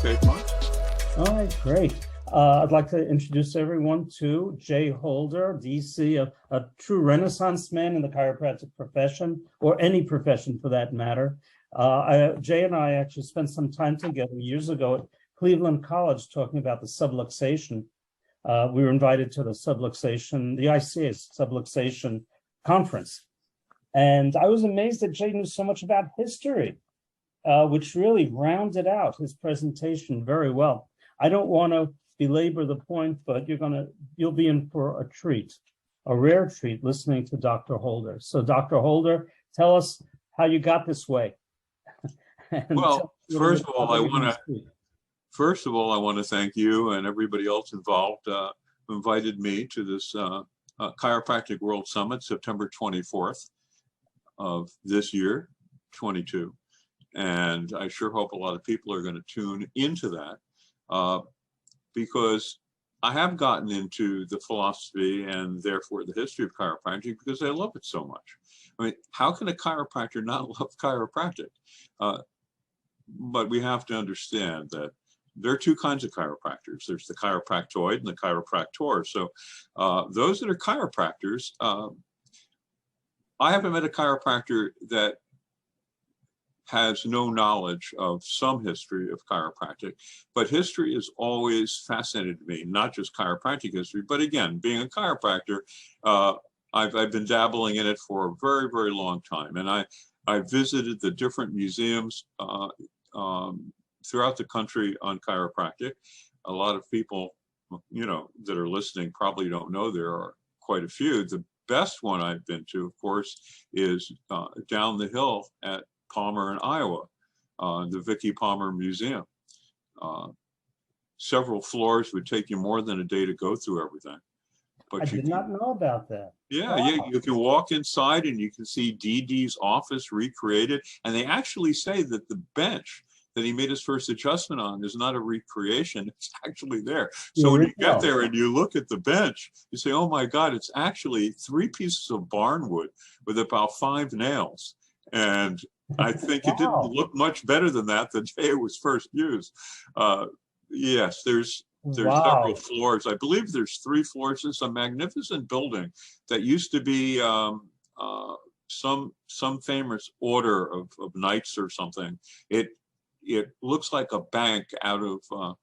Okay, fine. All right, great. I'd like to introduce everyone to Jay Holder, DC, a true Renaissance man in the chiropractic profession, or any profession for that matter. Jay and I actually spent some time together years ago at Cleveland College talking about the subluxation. We were invited to the subluxation, the ICA's subluxation conference. And I was amazed that Jay knew so much about history, which really rounded out his presentation very well. I don't want to belabor the point, but you'll be in for a treat, a rare treat, listening to Dr. Holder. So Dr. Holder, tell us how you got this way. Well, first of all, I want to thank you and everybody else involved who invited me to this Chiropractic World Summit, September 24th of this year, 22. And I sure hope a lot of people are going to tune into that because I have gotten into the philosophy and therefore the history of chiropractic because I love it so much. I mean, how can a chiropractor not love chiropractic? But we have to understand that there are two kinds of chiropractors. There's the chiropractoid and the chiropractor. So those that are chiropractors, I haven't met a chiropractor that has no knowledge of some history of chiropractic, but history has always fascinated me, not just chiropractic history, but again, being a chiropractor, I've been dabbling in it for a very, very long time. And I visited the different museums throughout the country on chiropractic. A lot of people, that are listening probably don't know there are quite a few. The best one I've been to, of course, is down the hill at Palmer in Iowa, the Vicki Palmer Museum. Several floors would take you more than a day to go through everything. But I did not know about that. Yeah, wow. Yeah, you can walk inside and you can see DD's office recreated. And they actually say that the bench that he made his first adjustment on is not a recreation, it's actually there. So when you get there and you look at the bench, you say, oh my God, it's actually 3 pieces of barnwood with about 5 nails. And I think it didn't look much better than that the day it was first used. Yes, there's several floors. I believe there's 3 floors. It's a magnificent building that used to be some famous order of knights or something. It looks like a bank out of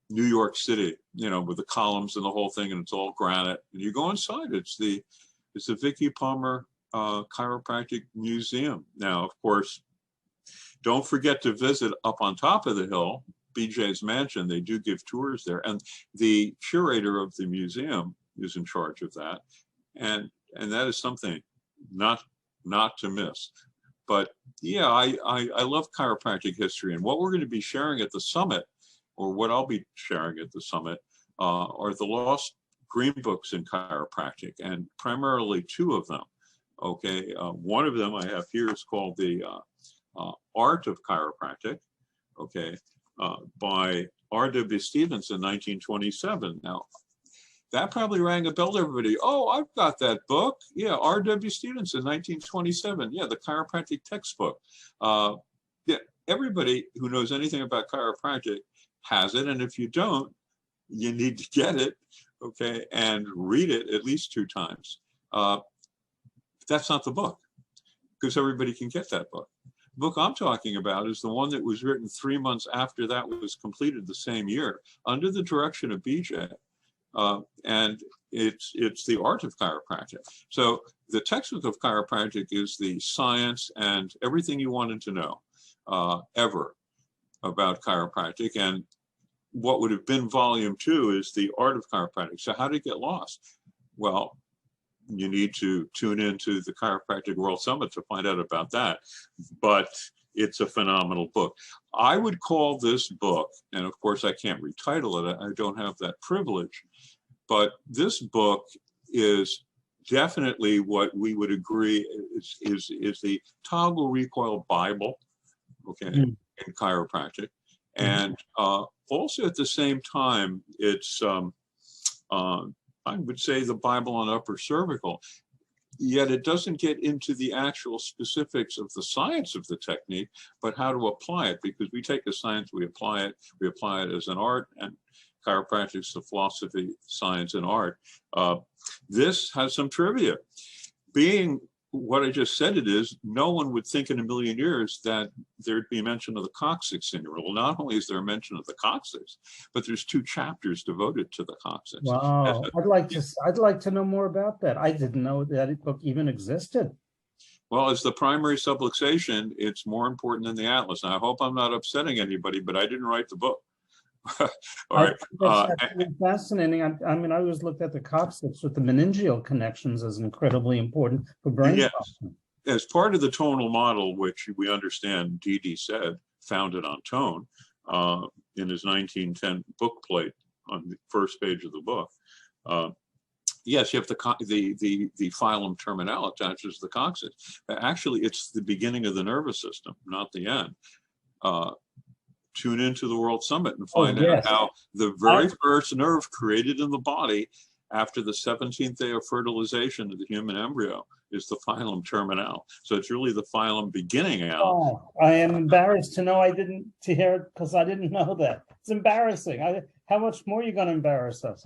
New York City, with the columns and the whole thing, and it's all granite. And you go inside, it's the Vicki Palmer Chiropractic Museum. Now, of course, don't forget to visit up on top of the hill, BJ's Mansion. They do give tours there, and the curator of the museum is in charge of that, and that is something not to miss. But yeah, I love chiropractic history, and what we're going to be sharing at the summit, or what I'll be sharing at the summit, are the lost green books in chiropractic, and primarily 2 of them. Okay, one of them I have here is called the Art of Chiropractic, okay, by R.W. Stevens in 1927. Now, that probably rang a bell to everybody. Oh, I've got that book. Yeah, R.W. Stevens in 1927. Yeah, the chiropractic textbook. Yeah, everybody who knows anything about chiropractic has it, and if you don't, you need to get it, okay, and read it at least 2 times. That's not the book, because everybody can get that book. The book I'm talking about is the one that was written 3 months after that was completed the same year, under the direction of BJ, and it's the Art of Chiropractic. So the textbook of chiropractic is the science and everything you wanted to know ever about chiropractic, and what would have been volume 2 is the Art of Chiropractic. So how to get lost? Well, you need to tune into the Chiropractic World Summit to find out about that. But it's a phenomenal book. I would call this book, and of course I can't retitle it, I don't have that privilege, but this book is definitely what we would agree is the toggle recoil Bible, okay, in chiropractic. And also at the same time, it's I would say the Bible on upper cervical. yet it doesn't get into the actual specifics of the science of the technique, but how to apply it, because we take the science, we apply it as an art, and chiropractic is the philosophy, science, and art. This has some trivia. Being what I just said it is, no one would think in a million years that there'd be mention of the coccyx in here. Well, not only is there a mention of the coccyx, but there's 2 chapters devoted to the coccyx. Wow, I'd like to know more about that. I didn't know that book even existed. Well, as the primary subluxation, it's more important than the atlas. And I hope I'm not upsetting anybody, but I didn't write the book. All right. That's fascinating. I mean, I always looked at the coccyx with the meningeal connections as incredibly important for brain function. As part of the tonal model, which we understand D.D. said, founded on tone, in his 1910 book plate on the first page of the book, yes, you have the phylum terminal attaches to the coccyx. Actually, it's the beginning of the nervous system, not the end. Tune into the World Summit and find out how the very first nerve created in the body after the 17th day of fertilization of the human embryo is the phylum terminal. So it's really the phylum beginning out. Oh, I am embarrassed to know to hear it, because I didn't know that. It's embarrassing. How much more are you going to embarrass us?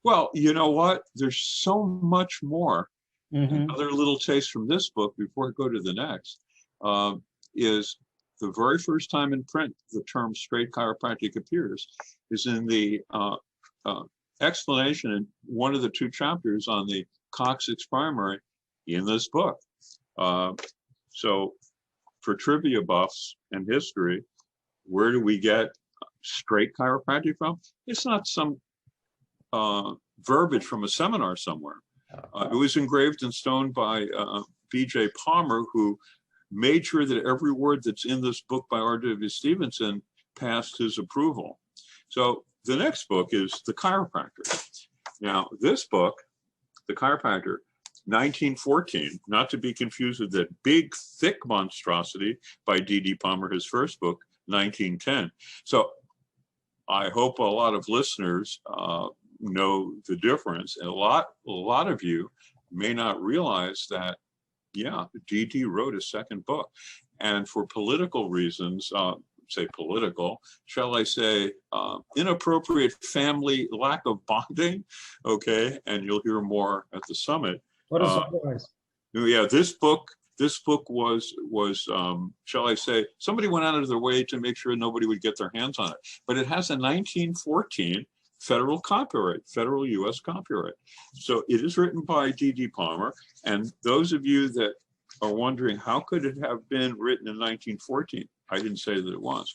Well, you know what? There's so much more. Another little taste from this book before I go to the next is the very first time in print the term straight chiropractic appears is in the explanation in one of the 2 chapters on the coccyx primary in this book. So for trivia buffs and history, where do we get straight chiropractic from? It's not some verbiage from a seminar somewhere. It was engraved in stone by B.J. Palmer, who made sure that every word that's in this book by R.W. Stevenson passed his approval. So the next book is The Chiropractor. Now, this book, The Chiropractor, 1914, not to be confused with that big, thick monstrosity by D.D. Palmer, his first book, 1910. So I hope a lot of listeners know the difference. And a lot of you may not realize that, yeah, D.D. wrote a second book. And for political reasons, say political, shall I say, inappropriate family lack of bonding, okay, and you'll hear more at the summit. What is otherwise? Yeah, this book was shall I say, somebody went out of their way to make sure nobody would get their hands on it. But it has a 1914 federal copyright, federal U.S. copyright. So it is written by D.D. Palmer. And those of you that are wondering, how could it have been written in 1914? I didn't say that it was.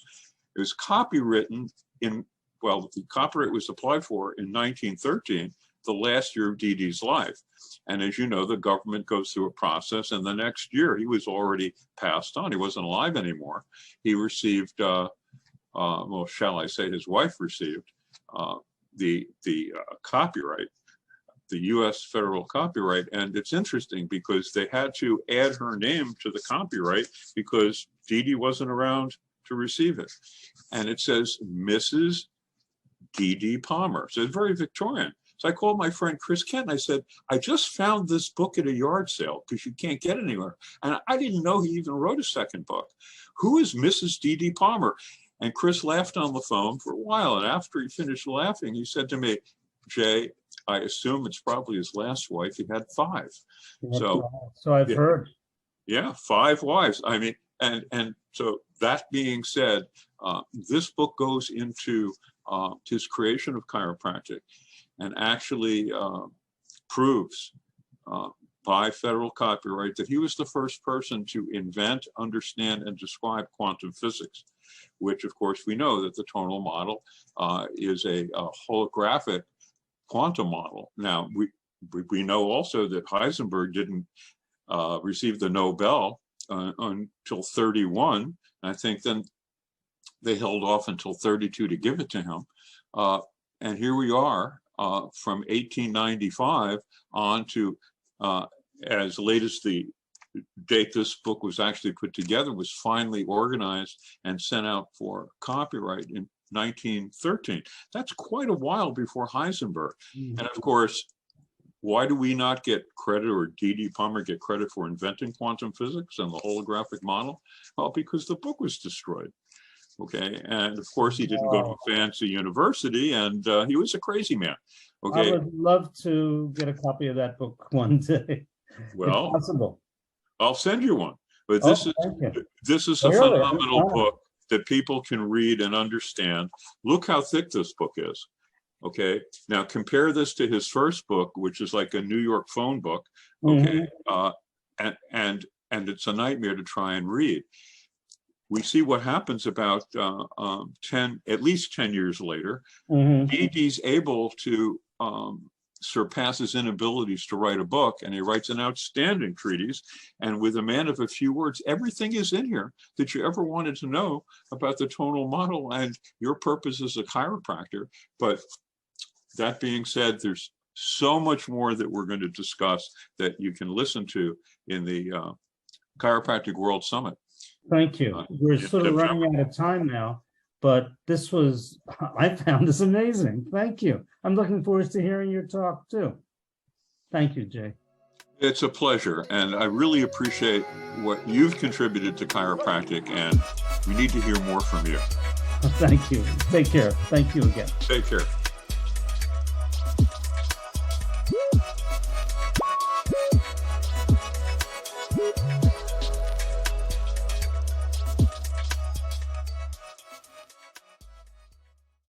It was copywritten in, well, the copyright was applied for in 1913, the last year of D.D.'s life. And as you know, the government goes through a process, and the next year he was already passed on. He wasn't alive anymore. He received, well, shall I say, his wife received the copyright, the U.S. federal copyright. And it's interesting because they had to add her name to the copyright because D.D. wasn't around to receive it. And it says Mrs. D.D. Palmer. So it's very Victorian. So I called my friend Chris Kent and I said, I just found this book at a yard sale because you can't get it anywhere. And I didn't know he even wrote a second book. Who is Mrs. D.D. Palmer? And Chris laughed on the phone for a while. And after he finished laughing, he said to me, Jay, I assume it's probably his last wife. He had 5. So I've heard. Yeah, 5 wives. I mean, and so that being said, this book goes into his creation of chiropractic and actually proves by federal copyright that he was the first person to invent, understand, and describe quantum physics, which of course we know that the tonal model is a holographic quantum model. Now, we know also that Heisenberg didn't receive the Nobel until 31. I think then they held off until 32 to give it to him. And here we are from 1895 on to as late as the date this book was actually put together, was finally organized and sent out for copyright in 1913. That's quite a while before Heisenberg. And of course, Why do we not get credit, or D.D. Palmer get credit for inventing quantum physics and the holographic model? Well, because the book was destroyed. Okay, and of course he didn't go to a fancy university, and he was a crazy man. Okay, I would love to get a copy of that book one day. well, if possible. I'll send you one. But Oh, this is a Really? phenomenal Oh. book that people can read and understand. Look how thick this book is. Okay, now compare this to his first book, which is like a New York phone book. Okay, and it's a nightmare to try and read. We see what happens about at least 10 years later. D.D.'s able to surpass his inabilities to write a book, and he writes an outstanding treatise. And with a man of a few words, everything is in here that you ever wanted to know about the tonal model and your purpose as a chiropractor. But that being said, there's so much more that we're going to discuss that you can listen to in the Chiropractic World Summit. Thank you. We're sort of running out of time now, but I found this amazing. Thank you. I'm looking forward to hearing your talk too. Thank you, Jay. It's a pleasure, and I really appreciate what you've contributed to chiropractic, and we need to hear more from you. Thank you. Take care. Thank you again. Take care.